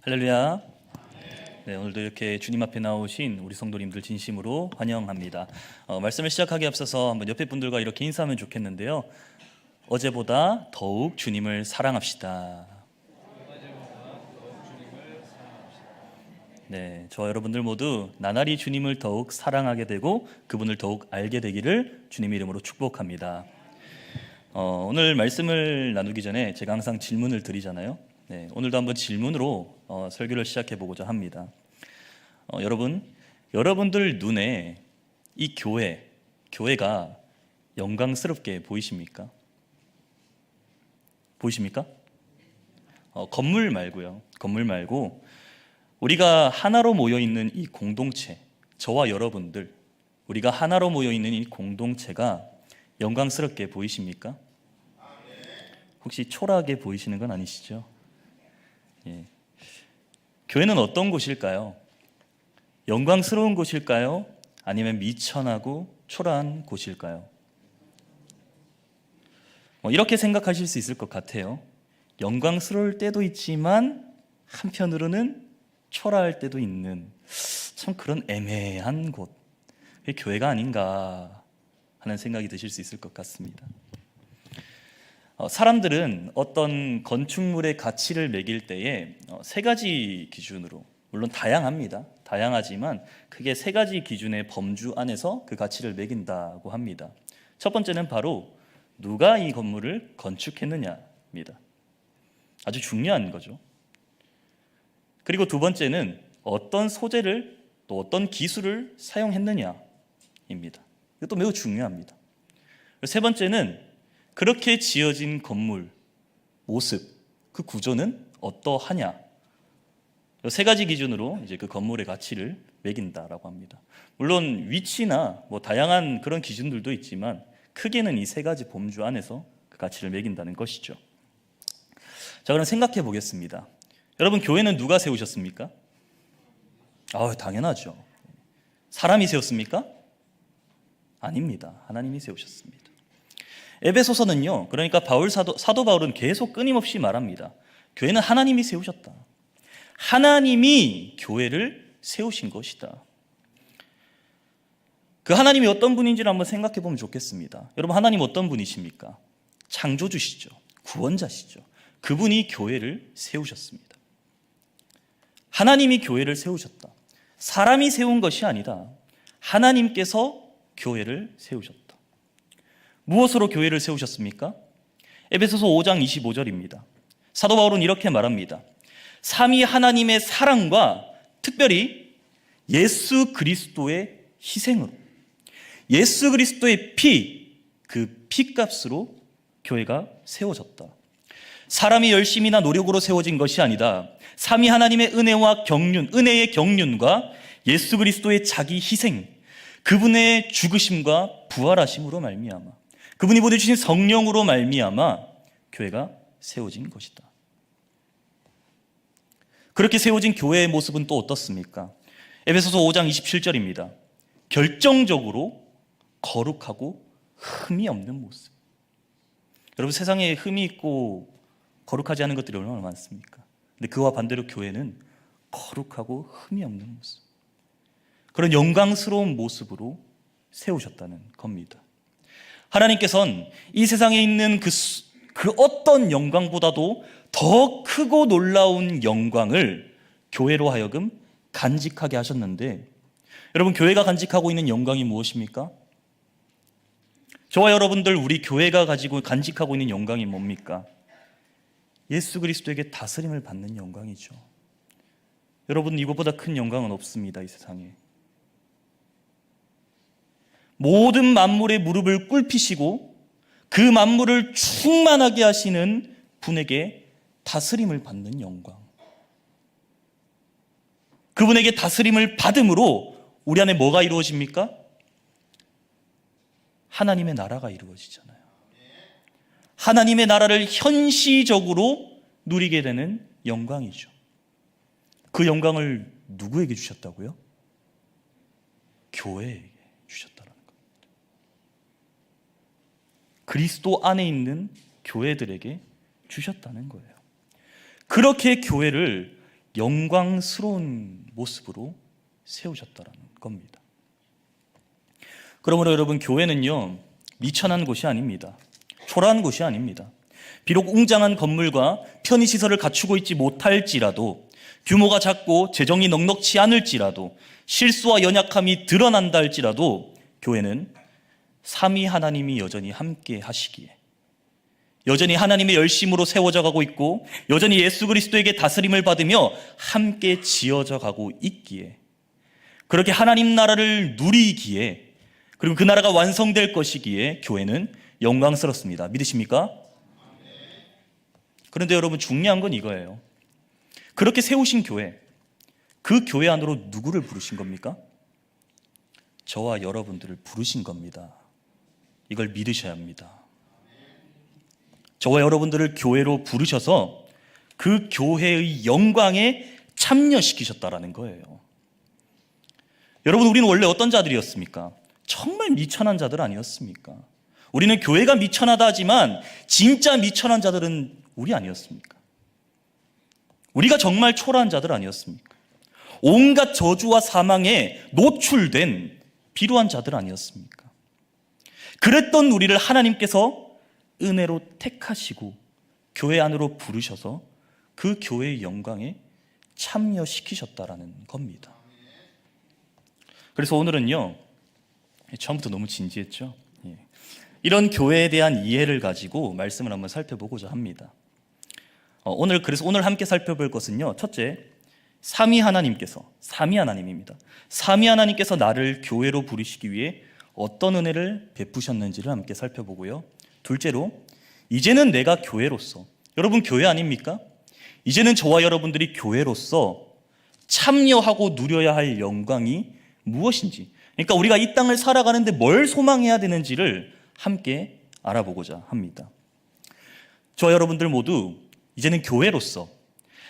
할렐루야. 네, 오늘도 이렇게 주님 앞에 나오신 우리 성도님들 진심으로 환영합니다. 말씀을 시작하기 앞서서 한번 옆에 분들과 이렇게 인사하면 좋겠는데요. 어제보다 더욱 주님을 사랑합시다. 네, 저와 여러분들 모두 나날이 주님을 더욱 사랑하게 되고 그분을 더욱 알게 되기를 주님의 이름으로 축복합니다. 오늘 말씀을 나누기 전에 제가 항상 질문을 드리잖아요. 네, 오늘도 한번 질문으로 설교를 시작해 보고자 합니다. 여러분들 눈에 이 교회가 영광스럽게 보이십니까? 보이십니까? 건물 말고요. 건물 말고 우리가 하나로 모여 있는 이 공동체, 저와 여러분들, 우리가 하나로 모여 있는 이 공동체가 영광스럽게 보이십니까? 혹시 초라하게 보이시는 건 아니시죠? 예. 교회는 어떤 곳일까요? 영광스러운 곳일까요? 아니면 미천하고 초라한 곳일까요? 이렇게 생각하실 수 있을 것 같아요. 영광스러울 때도 있지만 한편으로는 초라할 때도 있는 참 그런 애매한 곳, 그게 교회가 아닌가 하는 생각이 드실 수 있을 것 같습니다. 사람들은 어떤 건축물의 가치를 매길 때에 세 가지 기준으로, 물론 다양합니다. 다양하지만 크게 세 가지 기준의 범주 안에서 그 가치를 매긴다고 합니다. 첫 번째는 바로 누가 이 건물을 건축했느냐입니다. 아주 중요한 거죠. 그리고 두 번째는 어떤 소재를 또 어떤 기술을 사용했느냐입니다. 이것도 매우 중요합니다. 세 번째는 그렇게 지어진 건물, 모습, 그 구조는 어떠하냐. 이 세 가지 기준으로 이제 그 건물의 가치를 매긴다라고 합니다. 물론 위치나 다양한 그런 기준들도 있지만 크게는 이 세 가지 범주 안에서 그 가치를 매긴다는 것이죠. 자, 그럼 생각해 보겠습니다. 여러분, 교회는 누가 세우셨습니까? 당연하죠. 사람이 세웠습니까? 아닙니다. 하나님이 세우셨습니다. 에베소서는요, 그러니까 사도 바울은 계속 끊임없이 말합니다. 교회는 하나님이 세우셨다. 하나님이 교회를 세우신 것이다. 그 하나님이 어떤 분인지를 한번 생각해 보면 좋겠습니다. 여러분, 하나님 어떤 분이십니까? 창조주시죠. 구원자시죠. 그분이 교회를 세우셨습니다. 하나님이 교회를 세우셨다. 사람이 세운 것이 아니다. 하나님께서 교회를 세우셨다. 무엇으로 교회를 세우셨습니까? 에베소서 5장 25절입니다. 사도 바울은 이렇게 말합니다. 삼위 하나님의 사랑과 특별히 예수 그리스도의 희생으로, 예수 그리스도의 그 피값으로 교회가 세워졌다. 사람이 열심히나 노력으로 세워진 것이 아니다. 삼위 하나님의 은혜와 은혜의 경륜과 예수 그리스도의 자기 희생, 그분의 죽으심과 부활하심으로 말미암아, 그분이 보내주신 성령으로 말미암아 교회가 세워진 것이다. 그렇게 세워진 교회의 모습은 또 어떻습니까? 에베소서 5장 27절입니다. 결정적으로 거룩하고 흠이 없는 모습. 여러분, 세상에 흠이 있고 거룩하지 않은 것들이 얼마나 많습니까? 근데 그와 반대로 교회는 거룩하고 흠이 없는 모습, 그런 영광스러운 모습으로 세우셨다는 겁니다. 하나님께서는 이 세상에 있는 그 어떤 영광보다도 더 크고 놀라운 영광을 교회로 하여금 간직하게 하셨는데, 여러분, 교회가 간직하고 있는 영광이 무엇입니까? 저와 여러분들, 우리 교회가 간직하고 있는 영광이 뭡니까? 예수 그리스도에게 다스림을 받는 영광이죠. 여러분, 이것보다 큰 영광은 없습니다. 이 세상에. 모든 만물의 무릎을 꿇히시고 그 만물을 충만하게 하시는 분에게 다스림을 받는 영광. 그분에게 다스림을 받음으로 우리 안에 뭐가 이루어집니까? 하나님의 나라가 이루어지잖아요. 하나님의 나라를 현시적으로 누리게 되는 영광이죠. 그 영광을 누구에게 주셨다고요? 교회에게 주셨다라는 겁니다. 그리스도 안에 있는 교회들에게 주셨다는 거예요. 그렇게 교회를 영광스러운 모습으로 세우셨다라는 겁니다. 그러므로 여러분, 교회는요, 미천한 곳이 아닙니다. 초라한 곳이 아닙니다. 비록 웅장한 건물과 편의시설을 갖추고 있지 못할지라도, 규모가 작고 재정이 넉넉치 않을지라도, 실수와 연약함이 드러난다 할지라도 교회는 삼위 하나님이 여전히 함께 하시기에, 여전히 하나님의 열심으로 세워져 가고 있고, 여전히 예수 그리스도에게 다스림을 받으며 함께 지어져 가고 있기에, 그렇게 하나님 나라를 누리기에, 그리고 그 나라가 완성될 것이기에 교회는 영광스럽습니다. 믿으십니까? 그런데 여러분, 중요한 건 이거예요. 그렇게 세우신 교회, 그 교회 안으로 누구를 부르신 겁니까? 저와 여러분들을 부르신 겁니다. 이걸 믿으셔야 합니다. 저와 여러분들을 교회로 부르셔서 그 교회의 영광에 참여시키셨다라는 거예요. 여러분, 우리는 원래 어떤 자들이었습니까? 정말 미천한 자들 아니었습니까? 우리는 교회가 미천하다 하지만 진짜 미천한 자들은 우리 아니었습니까? 우리가 정말 초라한 자들 아니었습니까? 온갖 저주와 사망에 노출된 비루한 자들 아니었습니까? 그랬던 우리를 하나님께서 은혜로 택하시고 교회 안으로 부르셔서 그 교회의 영광에 참여시키셨다라는 겁니다. 그래서 오늘은요, 처음부터 너무 진지했죠? 이런 교회에 대한 이해를 가지고 말씀을 한번 살펴보고자 합니다. 그래서 오늘 함께 살펴볼 것은요, 첫째, 삼위 하나님입니다. 삼위 하나님께서 나를 교회로 부르시기 위해 어떤 은혜를 베푸셨는지를 함께 살펴보고요. 둘째로, 이제는 내가 교회로서, 여러분 교회 아닙니까? 이제는 저와 여러분들이 교회로서 참여하고 누려야 할 영광이 무엇인지, 그러니까 우리가 이 땅을 살아가는데 뭘 소망해야 되는지를 함께 알아보고자 합니다. 저와 여러분들 모두 이제는 교회로서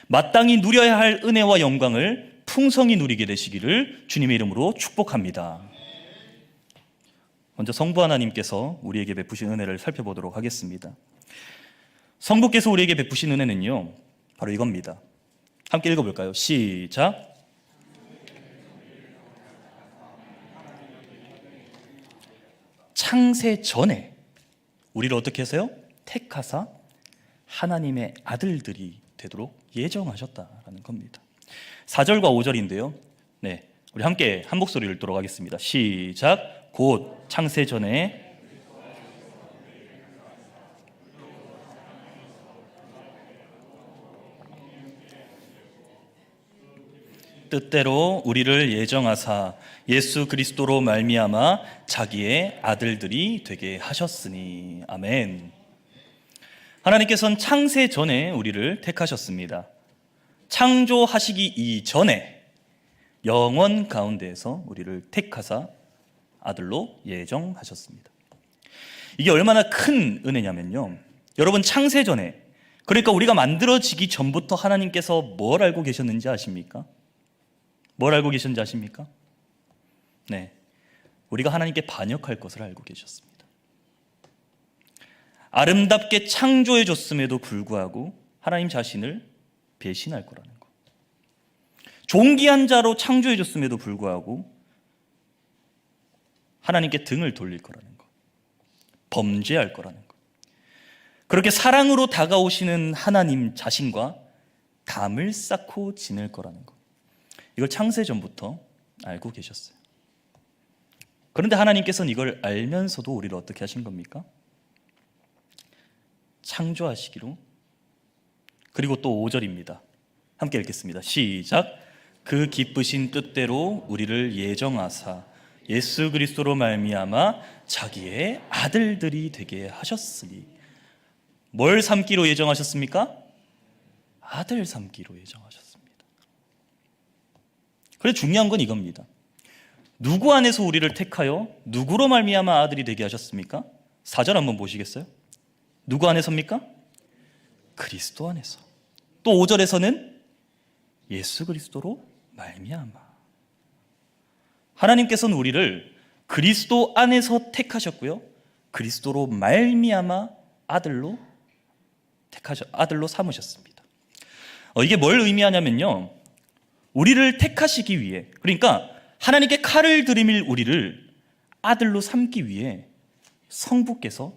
마땅히 누려야 할 은혜와 영광을 풍성히 누리게 되시기를 주님의 이름으로 축복합니다. 먼저 성부 하나님께서 우리에게 베푸신 은혜를 살펴보도록 하겠습니다. 성부께서 우리에게 베푸신 은혜는요, 바로 이겁니다. 함께 읽어볼까요? 시작. 창세 전에 우리를 어떻게 하세요? 택하사 하나님의 아들들이 되도록 예정하셨다라는 겁니다. 4절과 5절인데요. 우리 함께 한 목소리를 읽도록 하겠습니다. 시작. 곧 창세 전에 뜻대로 우리를 예정하사 예수 그리스도로 말미암아 자기의 아들들이 되게 하셨으니. 아멘. 하나님께서는 창세 전에 우리를 택하셨습니다. 창조하시기 이전에 영원 가운데에서 우리를 택하사 아들로 예정하셨습니다. 이게 얼마나 큰 은혜냐면요, 여러분, 창세 전에, 그러니까 우리가 만들어지기 전부터 하나님께서 뭘 알고 계셨는지 아십니까? 뭘 알고 계셨는지 아십니까? 우리가 하나님께 반역할 것을 알고 계셨습니다. 아름답게 창조해 줬음에도 불구하고 하나님 자신을 배신할 거라는 것, 존귀한 자로 창조해 줬음에도 불구하고 하나님께 등을 돌릴 거라는 것, 범죄할 거라는 것, 그렇게 사랑으로 다가오시는 하나님 자신과 담을 쌓고 지낼 거라는 것, 이걸 창세 전부터 알고 계셨어요. 그런데 하나님께서는 이걸 알면서도 우리를 어떻게 하신 겁니까? 창조하시기로. 그리고 또 5절입니다. 함께 읽겠습니다. 시작. 그 기쁘신 뜻대로 우리를 예정하사 예수 그리스도로 말미암아 자기의 아들들이 되게 하셨으니. 뭘 삼기로 예정하셨습니까? 아들 삼기로 예정하셨습니다. 그래서 중요한 건 이겁니다. 누구 안에서 우리를 택하여 누구로 말미암아 아들이 되게 하셨습니까? 4절 한번 보시겠어요? 누구 안에서입니까? 그리스도 안에서. 또 5절에서는 예수 그리스도로 말미암아. 하나님께서는 우리를 그리스도 안에서 택하셨고요, 그리스도로 말미암아 아들로 삼으셨습니다. 이게 뭘 의미하냐면요, 우리를 택하시기 위해, 그러니까 하나님께 칼을 들이밀 우리를 아들로 삼기 위해 성부께서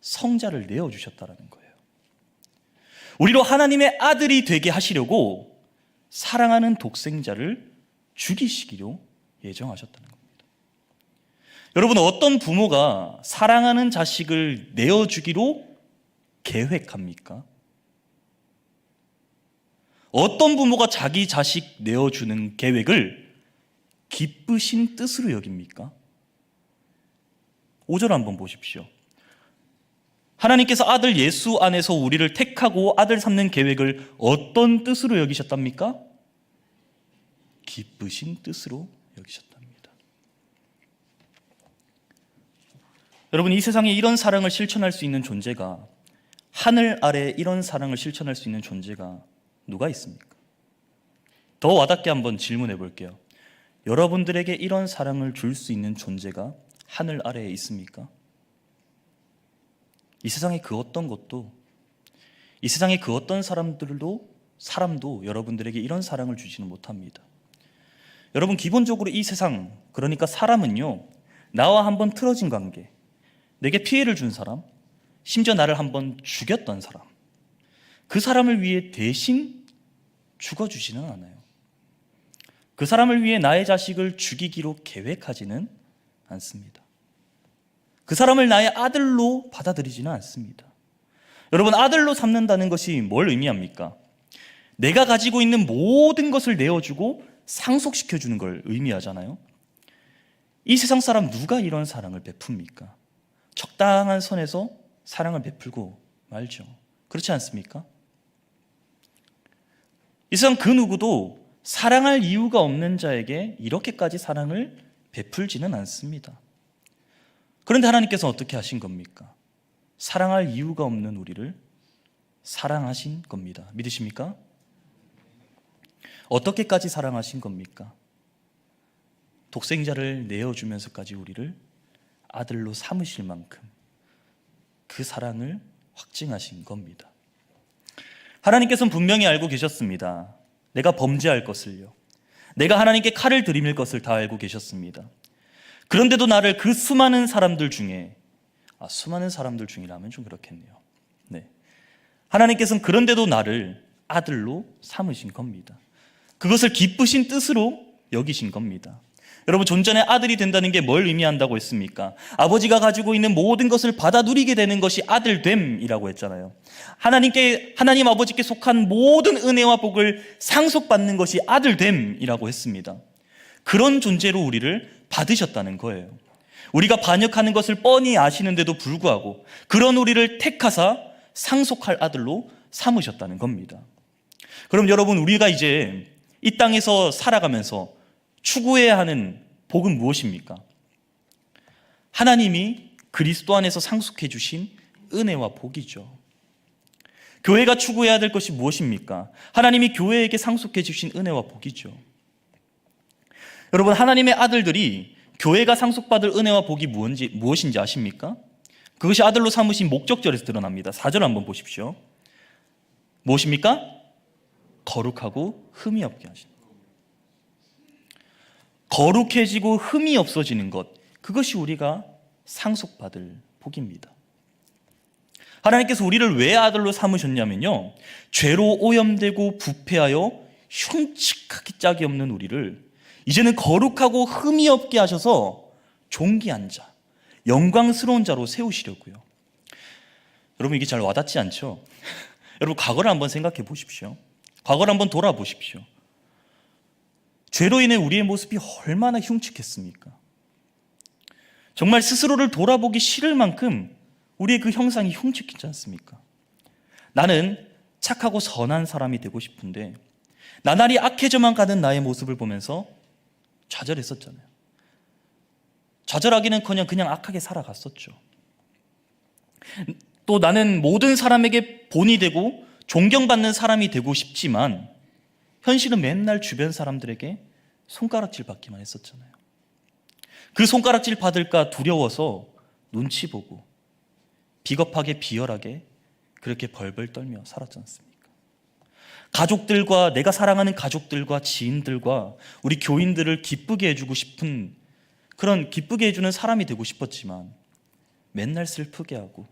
성자를 내어주셨다는 거예요. 우리로 하나님의 아들이 되게 하시려고 사랑하는 독생자를 죽이시기로 예정하셨다는 겁니다. 여러분, 어떤 부모가 사랑하는 자식을 내어주기로 계획합니까? 어떤 부모가 자기 자식 내어주는 계획을 기쁘신 뜻으로 여깁니까? 5절 한번 보십시오. 하나님께서 아들 예수 안에서 우리를 택하고 아들 삼는 계획을 어떤 뜻으로 여기셨답니까? 기쁘신 뜻으로 여기셨답니다. 여러분, 이 세상에 이런 사랑을 실천할 수 있는 존재가, 하늘 아래 이런 사랑을 실천할 수 있는 존재가 누가 있습니까? 더 와닿게 한번 질문해 볼게요. 여러분들에게 이런 사랑을 줄 수 있는 존재가 하늘 아래에 있습니까? 이 세상의 그 어떤 것도, 이 세상의 그 어떤 사람도 여러분들에게 이런 사랑을 주지는 못합니다. 여러분, 기본적으로 이 세상, 그러니까 사람은요, 나와 한번 틀어진 관계, 내게 피해를 준 사람, 심지어 나를 한번 죽였던 사람, 그 사람을 위해 대신 죽어주지는 않아요. 그 사람을 위해 나의 자식을 죽이기로 계획하지는 않습니다. 그 사람을 나의 아들로 받아들이지는 않습니다. 여러분, 아들로 삼는다는 것이 뭘 의미합니까? 내가 가지고 있는 모든 것을 내어주고 상속시켜주는 걸 의미하잖아요. 이 세상 사람 누가 이런 사랑을 베풉니까? 적당한 선에서 사랑을 베풀고 말죠. 그렇지 않습니까? 이 세상 그 누구도 사랑할 이유가 없는 자에게 이렇게까지 사랑을 베풀지는 않습니다. 그런데 하나님께서 어떻게 하신 겁니까? 사랑할 이유가 없는 우리를 사랑하신 겁니다. 믿으십니까? 어떻게까지 사랑하신 겁니까? 독생자를 내어주면서까지 우리를 아들로 삼으실 만큼 그 사랑을 확증하신 겁니다. 하나님께서는 분명히 알고 계셨습니다. 내가 범죄할 것을요, 내가 하나님께 칼을 들이밀 것을 다 알고 계셨습니다. 그런데도 나를 그 수많은 사람들 중에, 수많은 사람들 중이라면 좀 그렇겠네요. 네. 하나님께서는 그런데도 나를 아들로 삼으신 겁니다. 그것을 기쁘신 뜻으로 여기신 겁니다. 여러분, 존전의 아들이 된다는 게 뭘 의미한다고 했습니까? 아버지가 가지고 있는 모든 것을 받아 누리게 되는 것이 아들됨이라고 했잖아요. 하나님 아버지께 속한 모든 은혜와 복을 상속받는 것이 아들됨이라고 했습니다. 그런 존재로 우리를 받으셨다는 거예요. 우리가 반역하는 것을 뻔히 아시는데도 불구하고 그런 우리를 택하사 상속할 아들로 삼으셨다는 겁니다. 그럼 여러분, 우리가 이제 이 땅에서 살아가면서 추구해야 하는 복은 무엇입니까? 하나님이 그리스도 안에서 상속해 주신 은혜와 복이죠. 교회가 추구해야 될 것이 무엇입니까? 하나님이 교회에게 상속해 주신 은혜와 복이죠. 여러분, 하나님의 아들들이 교회가 상속받을 은혜와 복이 무엇인지 아십니까? 그것이 아들로 삼으신 목적절에서 드러납니다. 4절 한번 보십시오. 무엇입니까? 거룩하고 흠이 없게 하시는 것. 거룩해지고 흠이 없어지는 것, 그것이 우리가 상속받을 복입니다. 하나님께서 우리를 왜 아들로 삼으셨냐면요, 죄로 오염되고 부패하여 흉측하기 짝이 없는 우리를 이제는 거룩하고 흠이 없게 하셔서 존귀한 자, 영광스러운 자로 세우시려고요. 여러분, 이게 잘 와닿지 않죠? 여러분, 과거를 한번 생각해 보십시오. 과거를 한번 돌아보십시오. 죄로 인해 우리의 모습이 얼마나 흉측했습니까? 정말 스스로를 돌아보기 싫을 만큼 우리의 그 형상이 흉측했지 않습니까? 나는 착하고 선한 사람이 되고 싶은데 나날이 악해져만 가는 나의 모습을 보면서 좌절했었잖아요. 좌절하기는커녕 그냥 악하게 살아갔었죠. 또 나는 모든 사람에게 본이 되고 존경받는 사람이 되고 싶지만 현실은 맨날 주변 사람들에게 손가락질 받기만 했었잖아요. 그 손가락질 받을까 두려워서 눈치 보고 비겁하게 비열하게 그렇게 벌벌 떨며 살았지 않습니까? 가족들과, 내가 사랑하는 가족들과 지인들과 우리 교인들을 기쁘게 해주고 싶은, 그런 기쁘게 해주는 사람이 되고 싶었지만 맨날 슬프게 하고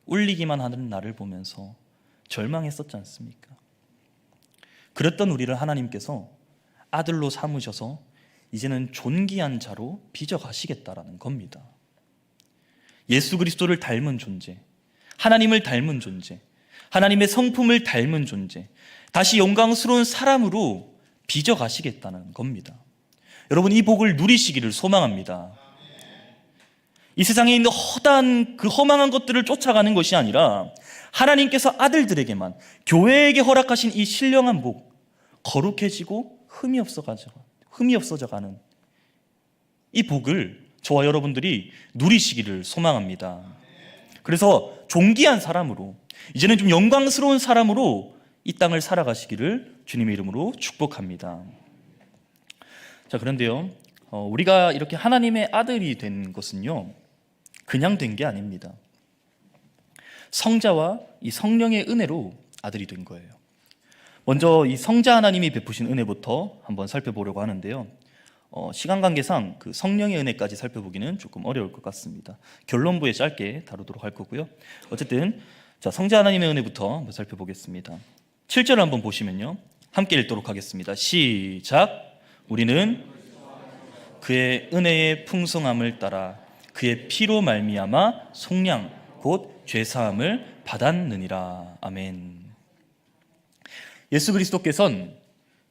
울리기만 하는 나를 보면서 절망했었지 않습니까? 그랬던 우리를 하나님께서 아들로 삼으셔서 이제는 존귀한 자로 빚어가시겠다라는 겁니다. 예수 그리스도를 닮은 존재, 하나님을 닮은 존재, 하나님의 성품을 닮은 존재, 다시 영광스러운 사람으로 빚어가시겠다는 겁니다. 여러분, 이 복을 누리시기를 소망합니다. 이 세상에 있는 허다한 그 허망한 것들을 쫓아가는 것이 아니라 하나님께서 아들들에게만, 교회에게 허락하신 이 신령한 복, 거룩해지고 흠이 없어져가는 이 복을 저와 여러분들이 누리시기를 소망합니다. 그래서 존귀한 사람으로, 이제는 좀 영광스러운 사람으로 이 땅을 살아가시기를 주님의 이름으로 축복합니다. 자, 그런데요, 우리가 이렇게 하나님의 아들이 된 것은요, 그냥 된 게 아닙니다. 성자와 이 성령의 은혜로 아들이 된 거예요. 먼저 이 성자 하나님이 베푸신 은혜부터 한번 살펴보려고 하는데요, 시간 관계상 그 성령의 은혜까지 살펴보기는 조금 어려울 것 같습니다. 결론부에 짧게 다루도록 할 거고요. 어쨌든 자, 성자 하나님의 은혜부터 한번 살펴보겠습니다. 7절을 한번 보시면요, 함께 읽도록 하겠습니다. 시작. 우리는 그의 은혜의 풍성함을 따라 그의 피로 말미암아 속량 곧 죄사함을 받았느니라. 아멘. 예수 그리스도께서는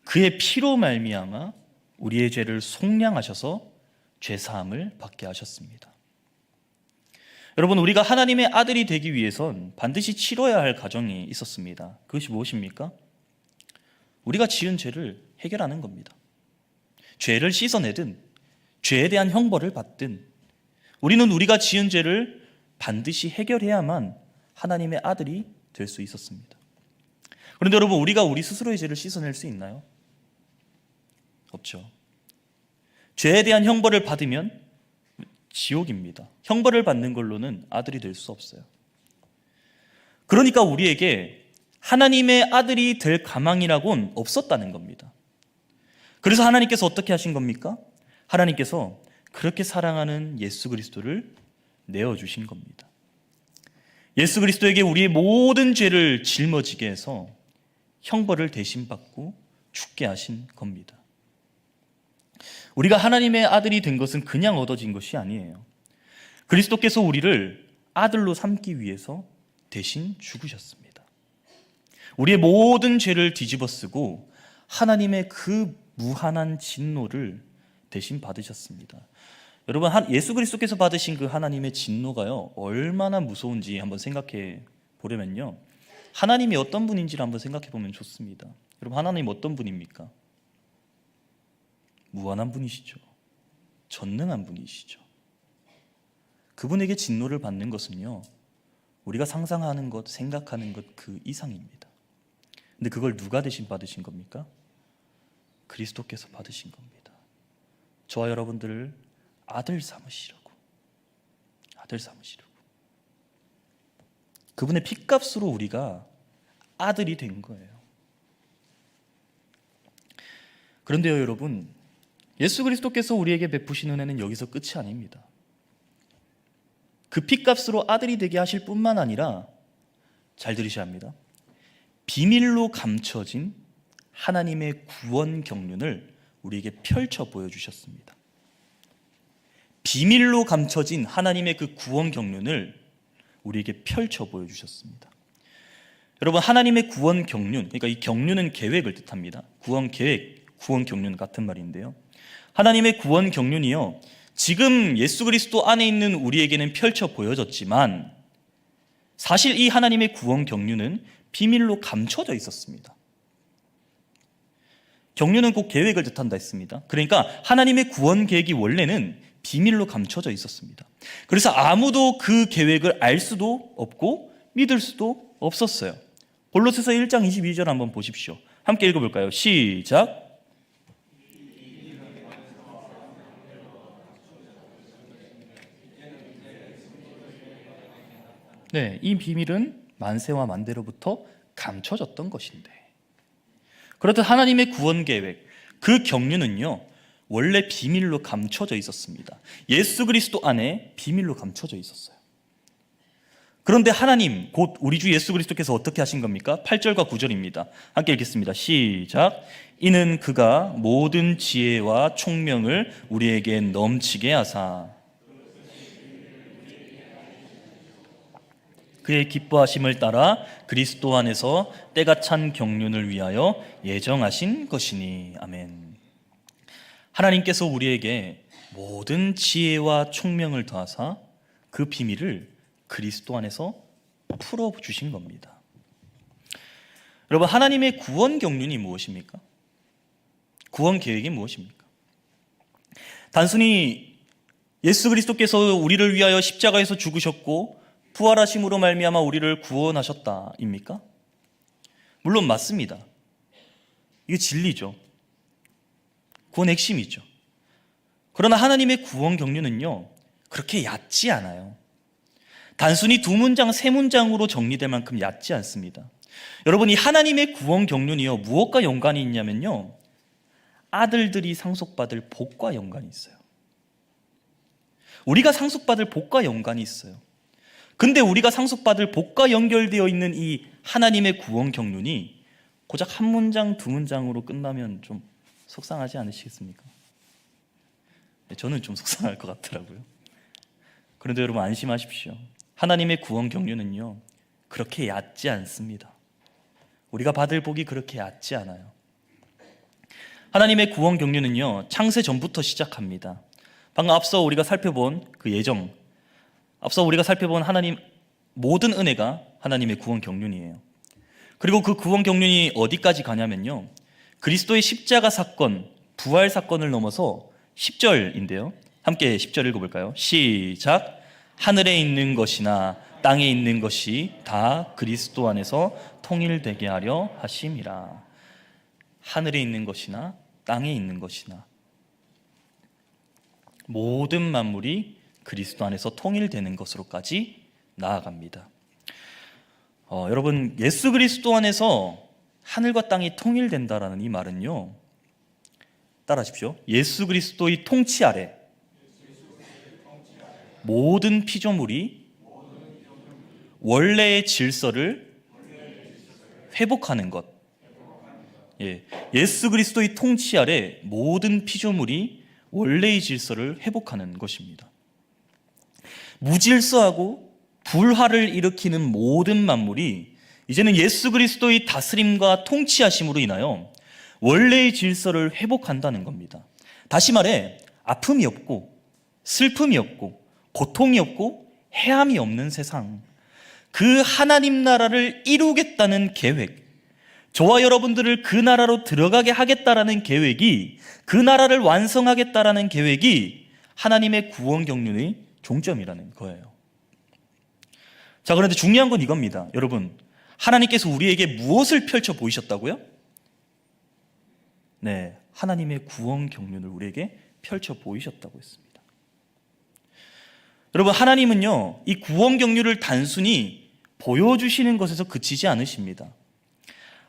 그의 피로 말미암아 우리의 죄를 속량하셔서 죄사함을 받게 하셨습니다. 여러분, 우리가 하나님의 아들이 되기 위해선 반드시 치러야 할 과정이 있었습니다. 그것이 무엇입니까? 우리가 지은 죄를 해결하는 겁니다. 죄를 씻어내든 죄에 대한 형벌을 받든 우리는 우리가 지은 죄를 반드시 해결해야만 하나님의 아들이 될 수 있었습니다. 그런데 여러분, 우리가 우리 스스로의 죄를 씻어낼 수 있나요? 없죠. 죄에 대한 형벌을 받으면 지옥입니다. 형벌을 받는 걸로는 아들이 될 수 없어요. 그러니까 우리에게 하나님의 아들이 될 가망이라고는 없었다는 겁니다. 그래서 하나님께서 어떻게 하신 겁니까? 하나님께서 그렇게 사랑하는 예수 그리스도를 내어주신 겁니다. 예수 그리스도에게 우리의 모든 죄를 짊어지게 해서 형벌을 대신 받고 죽게 하신 겁니다. 우리가 하나님의 아들이 된 것은 그냥 얻어진 것이 아니에요. 그리스도께서 우리를 아들로 삼기 위해서 대신 죽으셨습니다. 우리의 모든 죄를 뒤집어쓰고 하나님의 그 무한한 진노를 대신 받으셨습니다. 여러분, 예수 그리스도께서 받으신 그 하나님의 진노가요, 얼마나 무서운지 한번 생각해 보려면요, 하나님이 어떤 분인지를 한번 생각해 보면 좋습니다. 여러분, 하나님 어떤 분입니까? 무한한 분이시죠. 전능한 분이시죠. 그분에게 진노를 받는 것은요, 우리가 상상하는 것, 생각하는 것 그 이상입니다. 근데 그걸 누가 대신 받으신 겁니까? 그리스도께서 받으신 겁니다. 저와 여러분들을 아들 삼으시려고. 그분의 핏값으로 우리가 아들이 된 거예요. 그런데요, 여러분, 예수 그리스도께서 우리에게 베푸신 은혜는 여기서 끝이 아닙니다. 그 핏값으로 아들이 되게 하실 뿐만 아니라, 잘 들으셔야 합니다, 비밀로 감춰진 하나님의 구원 경륜을 우리에게 펼쳐 보여주셨습니다. 비밀로 감춰진 하나님의 그 구원 경륜을 우리에게 펼쳐 보여주셨습니다. 여러분, 하나님의 구원 경륜, 그러니까 이 경륜은 계획을 뜻합니다. 구원 계획, 구원 경륜 같은 말인데요, 하나님의 구원 경륜이요, 지금 예수 그리스도 안에 있는 우리에게는 펼쳐 보여졌지만 사실 이 하나님의 구원 경륜은 비밀로 감춰져 있었습니다. 경륜은 꼭 계획을 뜻한다 했습니다. 그러니까 하나님의 구원 계획이 원래는 비밀로 감춰져 있었습니다. 그래서 아무도 그 계획을 알 수도 없고 믿을 수도 없었어요. 골로새서 1장 22절 한번 보십시오. 함께 읽어볼까요? 시작. 네, 이 비밀은 만세와 만대로부터 감춰졌던 것인데, 그렇듯 하나님의 구원 계획, 그 경륜은요, 원래 비밀로 감춰져 있었습니다. 예수 그리스도 안에 비밀로 감춰져 있었어요. 그런데 하나님, 곧 우리 주 예수 그리스도께서 어떻게 하신 겁니까? 8절과 9절입니다. 함께 읽겠습니다. 시작. 이는 그가 모든 지혜와 총명을 우리에게 넘치게 하사 그의 기뻐하심을 따라 그리스도 안에서 때가 찬 경륜을 위하여 예정하신 것이니. 아멘. 하나님께서 우리에게 모든 지혜와 총명을 더하사 그 비밀을 그리스도 안에서 풀어주신 겁니다. 여러분, 하나님의 구원 경륜이 무엇입니까? 구원 계획이 무엇입니까? 단순히 예수 그리스도께서 우리를 위하여 십자가에서 죽으셨고 부활하심으로 말미암아 우리를 구원하셨다입니까? 물론 맞습니다. 이게 진리죠. 구원 핵심이죠. 그러나 하나님의 구원 경륜은요, 그렇게 얕지 않아요. 단순히 두 문장, 세 문장으로 정리될 만큼 얕지 않습니다. 여러분, 이 하나님의 구원 경륜이요, 무엇과 연관이 있냐면요, 아들들이 상속받을 복과 연관이 있어요. 우리가 상속받을 복과 연관이 있어요. 근데 우리가 상속받을 복과 연결되어 있는 이 하나님의 구원 경륜이 고작 한 문장, 두 문장으로 끝나면 좀 속상하지 않으시겠습니까? 저는 좀 속상할 것 같더라고요. 그런데 여러분, 안심하십시오. 하나님의 구원 경륜은요, 그렇게 얕지 않습니다. 우리가 받을 복이 그렇게 얕지 않아요. 하나님의 구원 경륜은요, 창세 전부터 시작합니다. 방금 앞서 우리가 살펴본 그 예정, 앞서 우리가 살펴본 하나님 모든 은혜가 하나님의 구원 경륜이에요. 그리고 그 구원 경륜이 어디까지 가냐면요, 그리스도의 십자가 사건, 부활 사건을 넘어서 10절인데요. 함께 10절 읽어볼까요? 시작. 하늘에 있는 것이나 땅에 있는 것이 다 그리스도 안에서 통일되게 하려 하심이라. 하늘에 있는 것이나 땅에 있는 것이나 모든 만물이 그리스도 안에서 통일되는 것으로까지 나아갑니다. 여러분, 예수 그리스도 안에서 하늘과 땅이 통일된다라는 이 말은요, 따라하십시오. 예수 그리스도의 통치 아래 모든 피조물이 원래의 질서를 회복하는 것. 예수 그리스도의 통치 아래 모든 피조물이 원래의 질서를 회복하는 것입니다. 무질서하고 불화를 일으키는 모든 만물이 이제는 예수 그리스도의 다스림과 통치하심으로 인하여 원래의 질서를 회복한다는 겁니다. 다시 말해, 아픔이 없고 슬픔이 없고 고통이 없고 해함이 없는 세상, 그 하나님 나라를 이루겠다는 계획, 저와 여러분들을 그 나라로 들어가게 하겠다라는 계획이, 그 나라를 완성하겠다라는 계획이 하나님의 구원 경륜의 종점이라는 거예요. 자, 그런데 중요한 건 이겁니다. 여러분, 하나님께서 우리에게 무엇을 펼쳐 보이셨다고요? 네, 하나님의 구원 경륜을 우리에게 펼쳐 보이셨다고 했습니다. 여러분, 하나님은요, 이 구원 경륜을 단순히 보여주시는 것에서 그치지 않으십니다.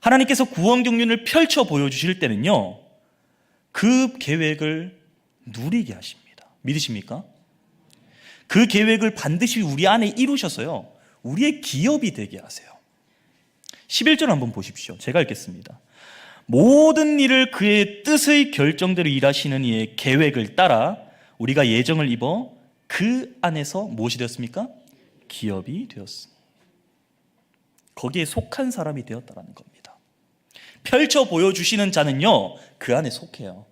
하나님께서 구원 경륜을 펼쳐 보여주실 때는요, 그 계획을 누리게 하십니다. 믿으십니까? 그 계획을 반드시 우리 안에 이루셔서요, 우리의 기업이 되게 하세요. 11절 한번 보십시오. 제가 읽겠습니다. 모든 일을 그의 뜻의 결정대로 일하시는 이의 계획을 따라 우리가 예정을 입어 그 안에서 무엇이 되었습니까? 기업이 되었습니다. 거기에 속한 사람이 되었다는 겁니다. 펼쳐 보여주시는 자는요, 그 안에 속해요.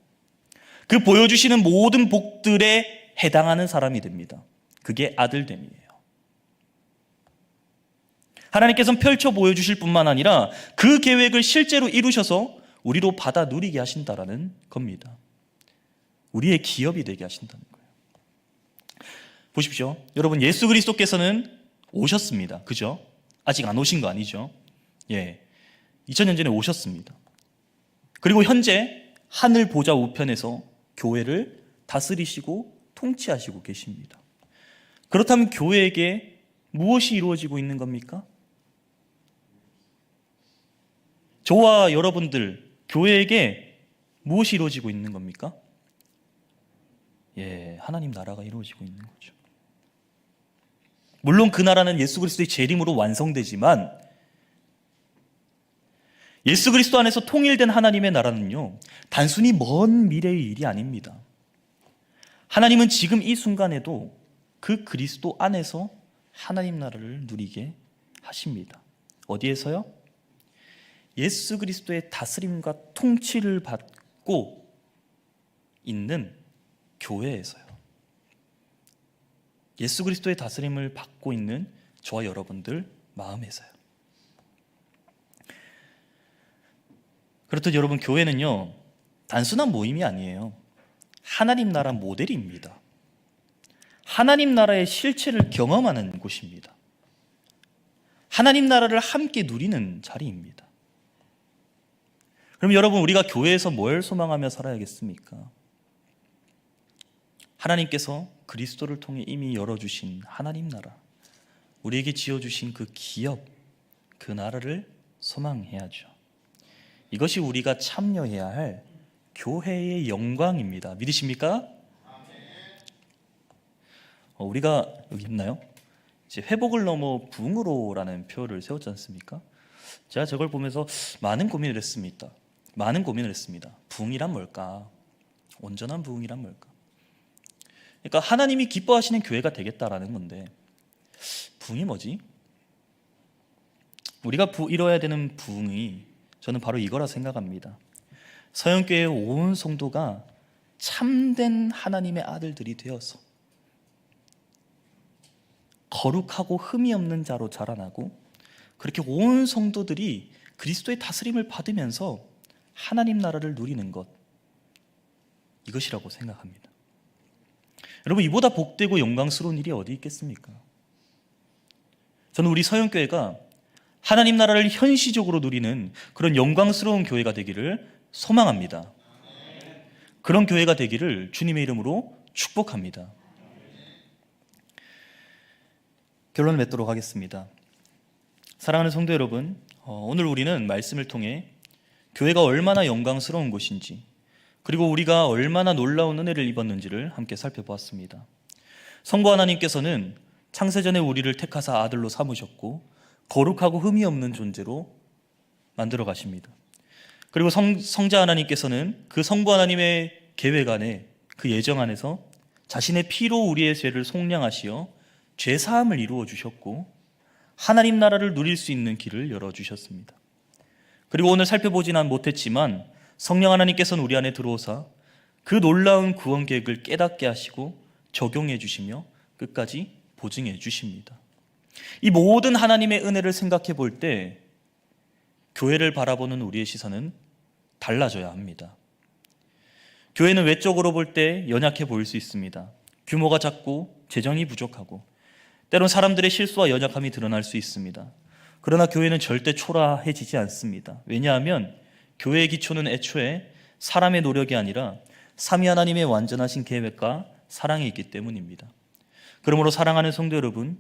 그 보여주시는 모든 복들에 해당하는 사람이 됩니다. 그게 아들됨이에요. 하나님께서는 펼쳐 보여주실 뿐만 아니라 그 계획을 실제로 이루셔서 우리로 받아 누리게 하신다라는 겁니다. 우리의 기업이 되게 하신다는 거예요. 보십시오. 여러분, 예수 그리스도께서는 오셨습니다. 그죠? 아직 안 오신 거 아니죠? 2000년 전에 오셨습니다. 그리고 현재 하늘 보좌 우편에서 교회를 다스리시고 통치하시고 계십니다. 그렇다면 교회에게 무엇이 이루어지고 있는 겁니까? 저와 여러분들, 교회에게 무엇이 이루어지고 있는 겁니까? 하나님 나라가 이루어지고 있는 거죠. 물론 그 나라는 예수 그리스도의 재림으로 완성되지만 예수 그리스도 안에서 통일된 하나님의 나라는요, 단순히 먼 미래의 일이 아닙니다. 하나님은 지금 이 순간에도 그 그리스도 안에서 하나님 나라를 누리게 하십니다. 어디에서요? 예수 그리스도의 다스림과 통치를 받고 있는 교회에서요. 예수 그리스도의 다스림을 받고 있는 저와 여러분들 마음에서요. 그렇듯 여러분, 교회는요, 단순한 모임이 아니에요. 하나님 나라 모델입니다. 하나님 나라의 실체를 경험하는 곳입니다. 하나님 나라를 함께 누리는 자리입니다. 그럼 여러분, 우리가 교회에서 뭘 소망하며 살아야겠습니까? 하나님께서 그리스도를 통해 이미 열어주신 하나님 나라, 우리에게 지어주신 그 기업, 그 나라를 소망해야죠. 이것이 우리가 참여해야 할 교회의 영광입니다. 믿으십니까? 우리가 여기 있나요? 이제 회복을 넘어 부흥으로라는 표를 세웠지 않습니까? 제가 저걸 보면서 많은 고민을 했습니다. 부흥이란 뭘까? 온전한 부흥이란 뭘까? 그러니까 하나님이 기뻐하시는 교회가 되겠다라는 건데, 부흥이 뭐지? 우리가 이뤄야 되는 부흥이 저는 바로 이거라 생각합니다. 서영교회의 온 성도가 참된 하나님의 아들들이 되어서 거룩하고 흠이 없는 자로 자라나고, 그렇게 온 성도들이 그리스도의 다스림을 받으면서 하나님 나라를 누리는 것, 이것이라고 생각합니다. 여러분, 이보다 복되고 영광스러운 일이 어디 있겠습니까? 저는 우리 서영교회가 하나님 나라를 현시적으로 누리는 그런 영광스러운 교회가 되기를 소망합니다. 그런 교회가 되기를 주님의 이름으로 축복합니다. 결론을 맺도록 하겠습니다. 사랑하는 성도 여러분, 오늘 우리는 말씀을 통해 교회가 얼마나 영광스러운 곳인지, 그리고 우리가 얼마나 놀라운 은혜를 입었는지를 함께 살펴보았습니다. 성부 하나님께서는 창세전에 우리를 택하사 아들로 삼으셨고 거룩하고 흠이 없는 존재로 만들어 가십니다. 그리고 성자 하나님께서는 그 성부 하나님의 계획 안에, 그 예정 안에서 자신의 피로 우리의 죄를 속량하시어 죄사함을 이루어 주셨고 하나님 나라를 누릴 수 있는 길을 열어주셨습니다. 그리고 오늘 살펴보지는 못했지만 성령 하나님께서는 우리 안에 들어오사 그 놀라운 구원 계획을 깨닫게 하시고 적용해 주시며 끝까지 보증해 주십니다. 이 모든 하나님의 은혜를 생각해 볼 때 교회를 바라보는 우리의 시선은 달라져야 합니다. 교회는 외적으로 볼 때 연약해 보일 수 있습니다. 규모가 작고 재정이 부족하고 때론 사람들의 실수와 연약함이 드러날 수 있습니다. 그러나 교회는 절대 초라해지지 않습니다. 왜냐하면 교회의 기초는 애초에 사람의 노력이 아니라 삼위 하나님의 완전하신 계획과 사랑이 있기 때문입니다. 그러므로 사랑하는 성도 여러분,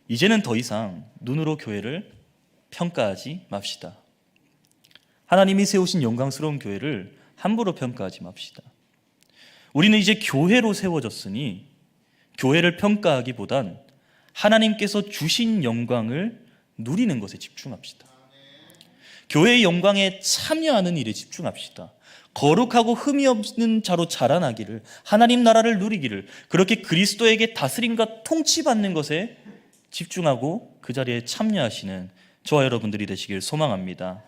이제는 더 이상 눈으로 교회를 평가하지 맙시다. 하나님이 세우신 영광스러운 교회를 함부로 평가하지 맙시다. 우리는 이제 교회로 세워졌으니 교회를 평가하기보단 하나님께서 주신 영광을 누리는 것에 집중합시다. 교회의 영광에 참여하는 일에 집중합시다. 거룩하고 흠이 없는 자로 자라나기를, 하나님 나라를 누리기를, 그렇게 그리스도에게 다스림과 통치받는 것에 집중하고 그 자리에 참여하시는 저와 여러분들이 되시길 소망합니다.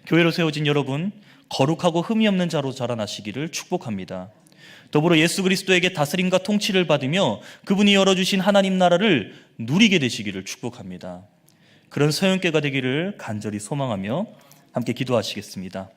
교회로 세워진 여러분, 거룩하고 흠이 없는 자로 자라나시기를 축복합니다. 더불어 예수 그리스도에게 다스림과 통치를 받으며 그분이 열어주신 하나님 나라를 누리게 되시기를 축복합니다. 그런 서영교회가 되기를 간절히 소망하며 함께 기도하시겠습니다.